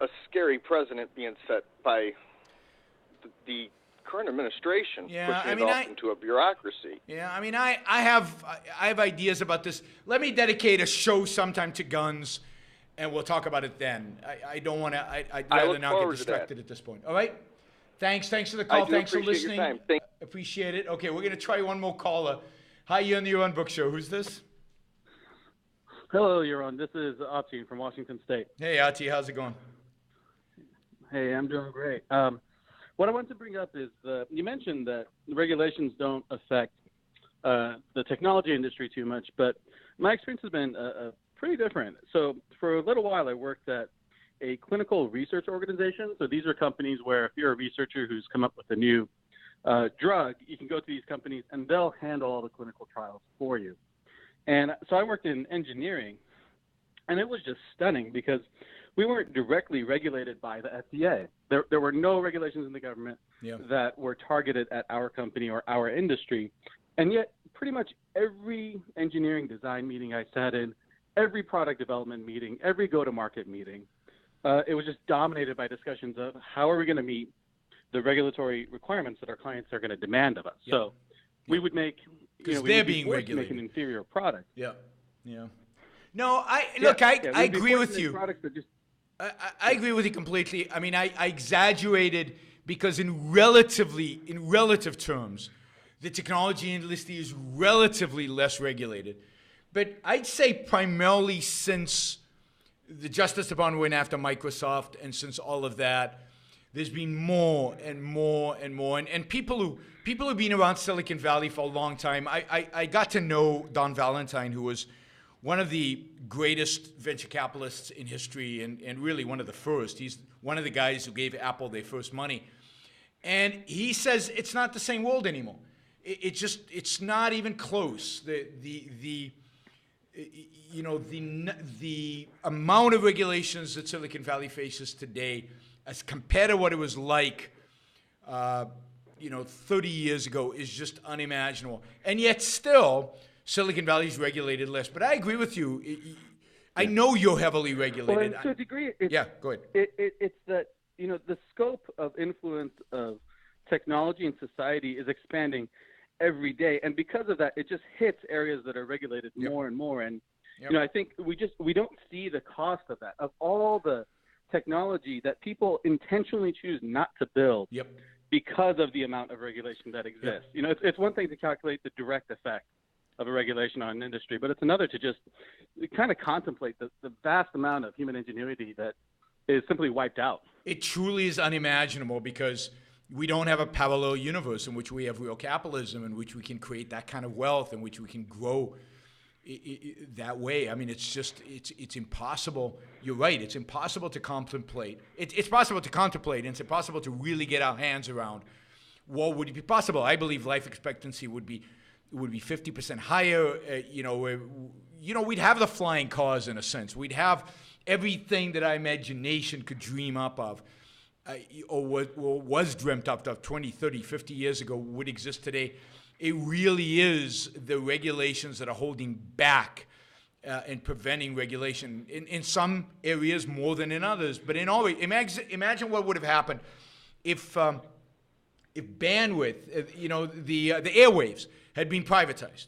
a scary precedent being set by the current administration, pushing it off into a bureaucracy. Yeah, I mean, I have ideas about this. Let me dedicate a show sometime to guns, and we'll talk about it then. I don't want to. I'd rather not get distracted at this point. All right. Thanks for the call. Thanks for listening. Your time. Appreciate it. Okay, we're gonna try one more caller. Hi, you're on the Yaron Book Show. Who's this? Hello, Yaron. This is Ati from Washington State. Hey, Ati, how's it going? Hey, I'm doing great. What I want to bring up is you mentioned that the regulations don't affect the technology industry too much, but my experience has been pretty different. So for a little while, I worked at a clinical research organization. So these are companies where if you're a researcher who's come up with a new drug, you can go to these companies and they'll handle all the clinical trials for you. And so I worked in engineering, and it was just stunning because we weren't directly regulated by the FDA. There were no regulations in the government that were targeted at our company or our industry. And yet pretty much every engineering design meeting I sat in, every product development meeting, every go-to-market meeting, it was just dominated by discussions of how are we going to meet the regulatory requirements that our clients are going to demand of us. So we would make, they're being regulated, make an inferior product. No, I agree with you. I agree with you completely. I mean, I exaggerated because in relative terms, the technology industry is relatively less regulated. But I'd say primarily since the Justice Department went after Microsoft, and since all of that, there's been more and more and more. And people who've been around Silicon Valley for a long time, I got to know Don Valentine, who was one of the greatest venture capitalists in history and really one of the first. He's one of the guys who gave Apple their first money. And he says it's not the same world anymore. It's not even close. The amount of regulations that Silicon Valley faces today as compared to what it was like 30 years ago is just unimaginable. And yet still, Silicon Valley is regulated less. But I agree with you. I know you're heavily regulated. Well, to a degree, go ahead. It's that, the scope of influence of technology and society is expanding every day. And because of that, it just hits areas that are regulated more and more. And, I think we don't see the cost of that, of all the technology that people intentionally choose not to build because of the amount of regulation that exists. It's one thing to calculate the direct effect of a regulation on an industry, but it's another to just kind of contemplate the vast amount of human ingenuity that is simply wiped out. It truly is unimaginable because we don't have a parallel universe in which we have real capitalism, in which we can create that kind of wealth, in which we can grow that way. I mean, it's impossible. You're right. It's impossible to contemplate. It's possible to contemplate, and it's impossible to really get our hands around what would be possible. I believe life expectancy would be 50% higher. We'd have the flying cars in a sense. We'd have everything that our imagination could dream up of, or was dreamt up of 20, 30, 50 years ago would exist today. It really is the regulations that are holding back and preventing regulation in some areas more than in others. But in all, imagine what would have happened if bandwidth, the airwaves had been privatized.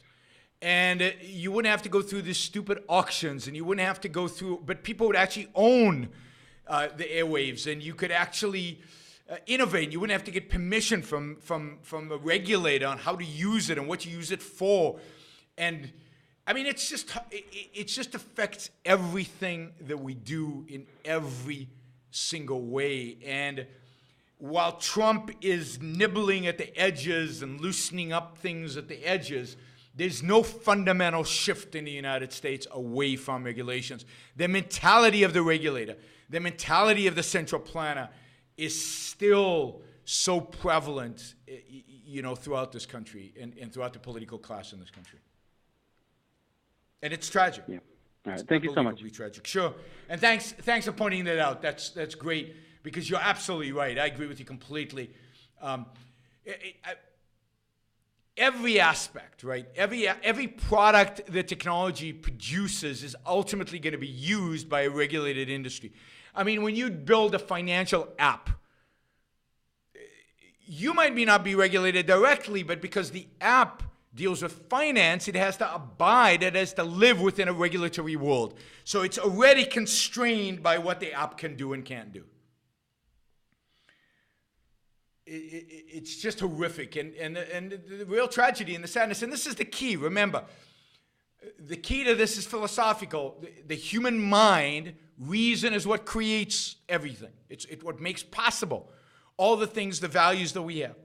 And you wouldn't have to go through these stupid auctions, and you wouldn't have to go through, but people would actually own the airwaves, and you could actually innovate. You wouldn't have to get permission from a regulator on how to use it and what to use it for. And I mean, it just affects everything that we do in every single way. And while Trump is nibbling at the edges and loosening up things at the edges, there's no fundamental shift in the United States away from regulations. The mentality of the regulator, the mentality of the central planner is still so prevalent, throughout this country and throughout the political class in this country. And it's tragic. All right. Thank you so much. Unbelievably tragic. Sure. And thanks for pointing that out. That's great, because you're absolutely right. I agree with you completely. Every aspect, right? Every product that technology produces is ultimately going to be used by a regulated industry. I mean, when you build a financial app, you might not be regulated directly, but because the app deals with finance, it has to abide, it has to live within a regulatory world. So it's already constrained by what the app can do and can't do. It's just horrific, and the real tragedy and the sadness, and this is the key, remember, the key to this is philosophical. The human mind, reason is what creates everything. It's what makes possible all the things, the values that we have.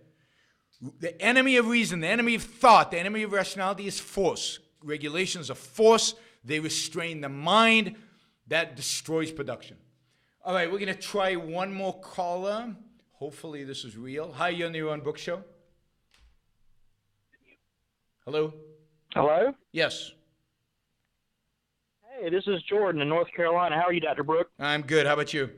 The enemy of reason, the enemy of thought, the enemy of rationality is force. Regulations are force. They restrain the mind. That destroys production. All right, we're going to try one more caller. Hopefully this is real. Hi, you're on the Yaron Book Show. Hello? Hello? Yes. Hey, this is Jordan in North Carolina. How are you, Dr. Brooke? I'm good. How about you?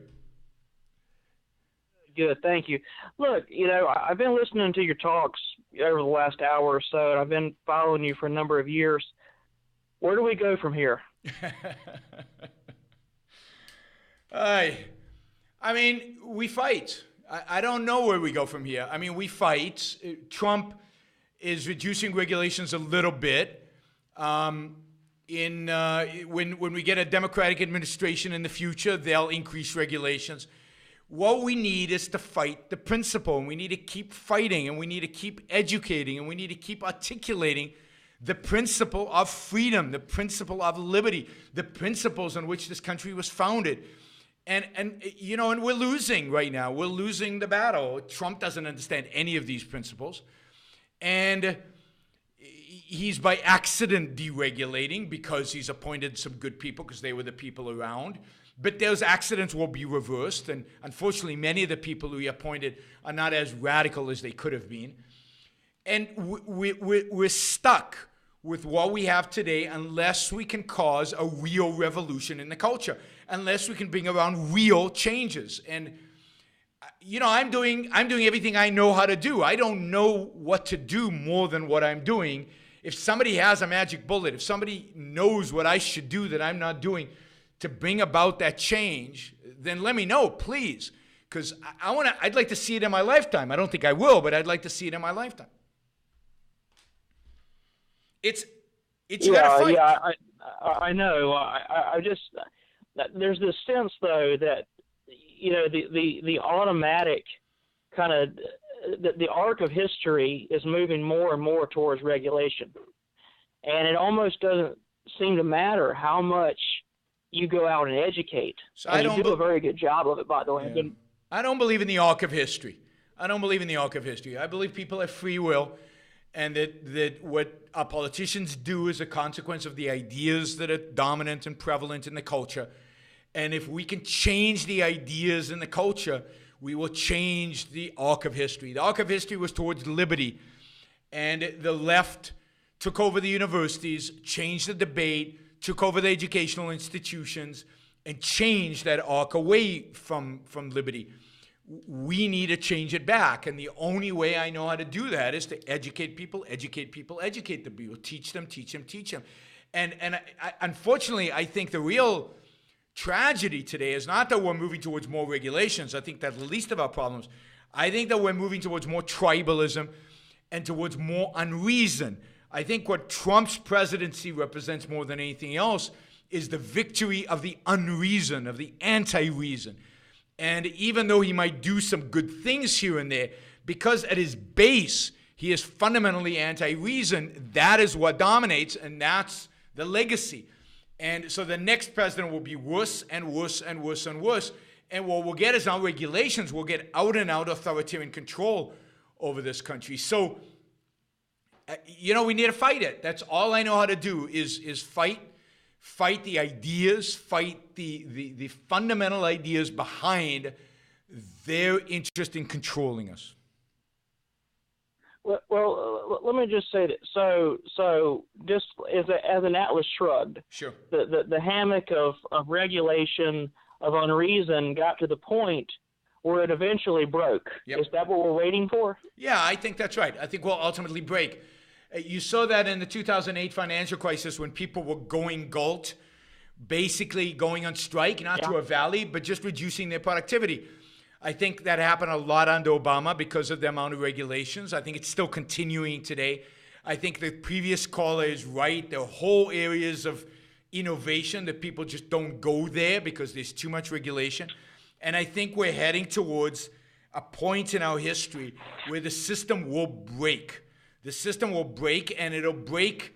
Good, thank you. Look, I've been listening to your talks over the last hour or so, and I've been following you for a number of years. Where do we go from here? I mean, we fight. I don't know where we go from here. I mean, we fight. Trump is reducing regulations a little bit. When we get a Democratic administration in the future, they'll increase regulations. What we need is to fight the principle, and we need to keep fighting, and we need to keep educating, and we need to keep articulating the principle of freedom, the principle of liberty, the principles on which this country was founded. And we're losing right now. We're losing the battle. Trump doesn't understand any of these principles. And he's by accident deregulating because he's appointed some good people because they were the people around. But those accidents will be reversed. And unfortunately, many of the people who he appointed are not as radical as they could have been. And we're stuck with what we have today unless we can cause a real revolution in the culture, unless we can bring around real changes. And I'm doing everything I know how to do. I don't know what to do more than what I'm doing. If somebody has a magic bullet, if somebody knows what I should do that I'm not doing to bring about that change, then let me know, please, because I'd like to see it in my lifetime. I don't think I will, but I'd like to see it in my lifetime. It's you gotta fight. Yeah, I know. I just there's this sense though that the automatic kind of the arc of history is moving more and more towards regulation, and it almost doesn't seem to matter how much you go out and educate. So and you do a very good job of it, by the way. Yeah. I don't believe in the arc of history. I believe people have free will, and that what our politicians do is a consequence of the ideas that are dominant and prevalent in the culture. And if we can change the ideas in the culture, we will change the arc of history. The arc of history was towards liberty, and the left took over the universities, changed the debate, took over the educational institutions, and changed that arc away from liberty. We need to change it back, and the only way I know how to do that is to educate people, educate the people, teach them. And unfortunately, I think the real tragedy today is not that we're moving towards more regulations. I think that's the least of our problems. I think that we're moving towards more tribalism and towards more unreason. I think what Trump's presidency represents more than anything else is the victory of the unreason, of the anti-reason. And even though he might do some good things here and there, because at his base, he is fundamentally anti-reason, that is what dominates, and that's the legacy. And so the next president will be worse and worse and worse and worse. And what we'll get is now regulations. We'll get out and out authoritarian control over this country. So, we need to fight it. That's all I know how to do is fight the ideas, fight the fundamental ideas behind their interest in controlling us. Well, let me just say that. So just as an Atlas shrugged, Sure. The hammock of regulation, of unreason, got to the point where it eventually broke. Yep. Is that what we're waiting for? Yeah, I think that's right. I think we'll ultimately break. You saw that in the 2008 financial crisis when people were going GALT, basically going on strike, not to a valley, but just reducing their productivity. I think that happened a lot under Obama because of the amount of regulations. I think it's still continuing today. I think the previous caller is right. There are whole areas of innovation that people just don't go there because there's too much regulation. And I think we're heading towards a point in our history where the system will break. The system will break, and it'll break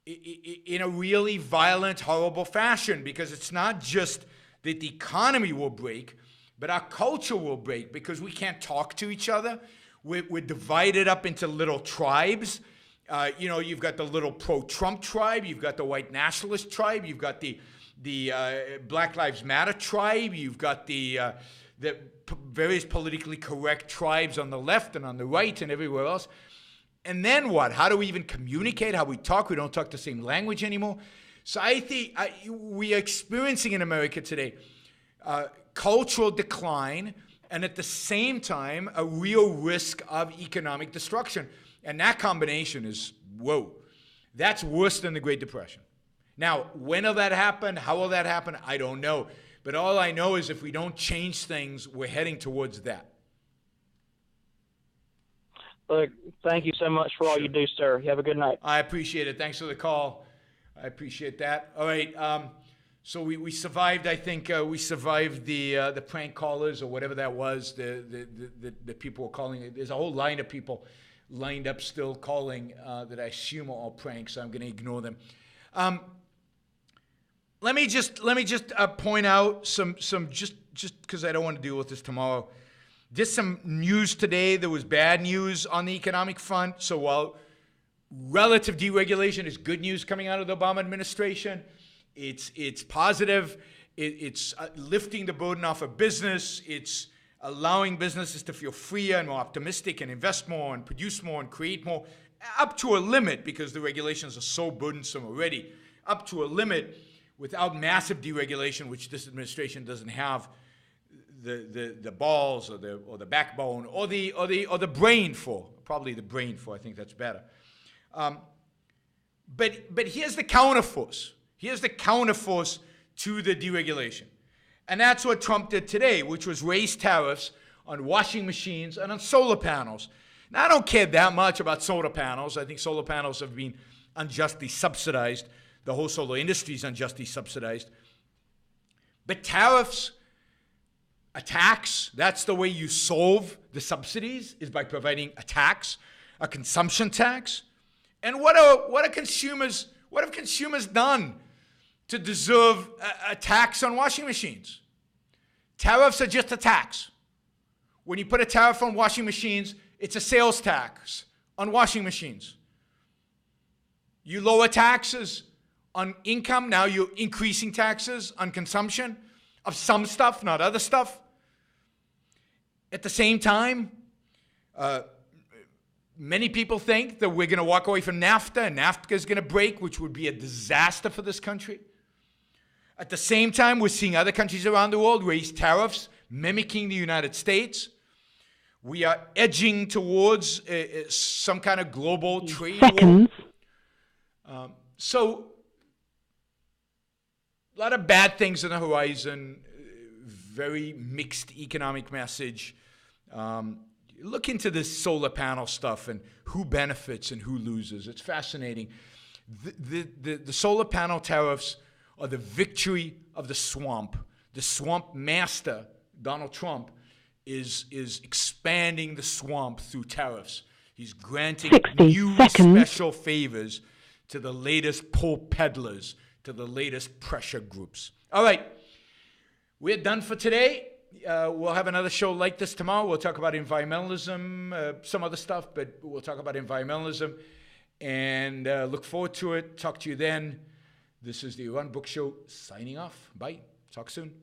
in a really violent, horrible fashion, because it's not just that the economy will break, but our culture will break because we can't talk to each other. We're divided up into little tribes. You've got the little pro-Trump tribe. You've got the white nationalist tribe. You've got the Black Lives Matter tribe. You've got the various politically correct tribes on the left and on the right and everywhere else. And then what? How do we even communicate? How we talk? We don't talk the same language anymore. So I think we are experiencing in America today cultural decline, and at the same time, a real risk of economic destruction. And that combination is, whoa, that's worse than the Great Depression. Now, when will that happen? How will that happen? I don't know. But all I know is if we don't change things, we're heading towards that. Look, thank you so much for all you do, sir. You have a good night. I appreciate it. Thanks for the call. I appreciate that. All right. So we survived. I think we survived the prank callers or whatever that was. The people were calling. There's a whole line of people lined up still calling that I assume are all pranks. So I'm going to ignore them. Let me just point out some just because I don't want to deal with this tomorrow. Just some news today. There was bad news on the economic front. So while relative deregulation is good news coming out of the Obama administration, it's positive. It's lifting the burden off of business. It's allowing businesses to feel freer and more optimistic and invest more and produce more and create more, up to a limit, because the regulations are so burdensome already, up to a limit without massive deregulation, which this administration doesn't have the balls or the backbone or the brain for. Probably the brain for. I think that's better. But here's the counterforce. Here's the counterforce to the deregulation. And that's what Trump did today, which was raise tariffs on washing machines and on solar panels. Now, I don't care that much about solar panels. I think solar panels have been unjustly subsidized. The whole solar industry is unjustly subsidized. But tariffs, a tax, that's the way you solve the subsidies, is by providing a tax, a consumption tax. And what have consumers done to deserve a tax on washing machines? Tariffs are just a tax. When you put a tariff on washing machines, it's a sales tax on washing machines. You lower taxes on income, now you're increasing taxes on consumption of some stuff, not other stuff. At the same time, many people think that we're going to walk away from NAFTA, and NAFTA is going to break, which would be a disaster for this country. At the same time, we're seeing other countries around the world raise tariffs, mimicking the United States. We are edging towards some kind of global trade war. So, a lot of bad things on the horizon, very mixed economic message. Look into this solar panel stuff and who benefits and who loses. It's fascinating. The solar panel tariffs are the victory of the swamp. The swamp master, Donald Trump, is expanding the swamp through tariffs. He's granting new special favors to the latest pull peddlers, to the latest pressure groups. All right, we're done for today. We'll have another show like this tomorrow. We'll talk about environmentalism, some other stuff, but we'll talk about environmentalism, and look forward to it. Talk to you then. This is the Yaron Book Show signing off. Bye. Talk soon.